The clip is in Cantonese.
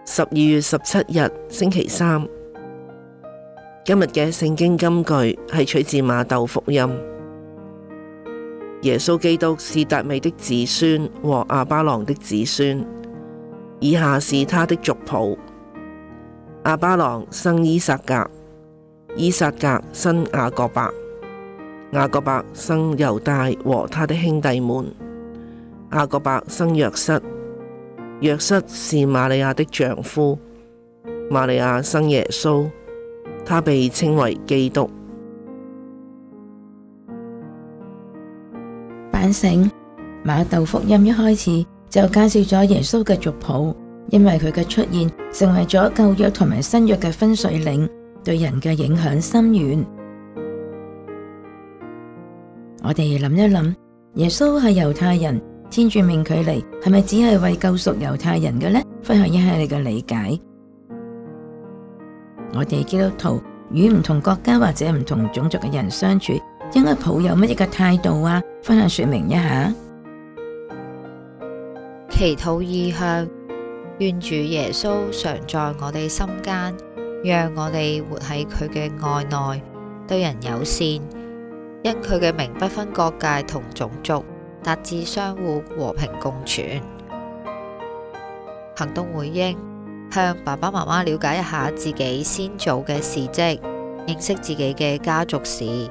12月17日星期三，今日嘅聖經金句係取自馬竇福音。耶穌基督是達味的子孫和亞巴郎的子孫，以下是他的族譜：亞巴郎生依撒格，依撒格生雅各伯，雅各伯生猶大和他的兄弟們，雅各伯生約瑟，約瑟是瑪利亞的丈夫，瑪利亞生耶穌，他被稱為基督。反省，馬竇福音一開始就介紹咗耶穌嘅族譜，因為佢嘅出現成為咗舊約同埋新約嘅分水嶺，對人嘅影響深遠。我哋諗一諗，耶穌係猶太人，天主命佢嚟，係咪只係為救贖猶太人嘅呢？分享一下你嘅理解。我哋基督徒與唔同國家或者唔同種族嘅人相處，應該抱有乜嘢嘅態度啊？分享說明一下。祈禱意向，願主耶穌常在我哋心間，讓我哋活喺佢嘅愛內，對人友善，因佢嘅名不分國界同種族，達至相互和平共存。行動回應，向爸爸媽媽了解一下自己先祖嘅事蹟，認識自己嘅家族史。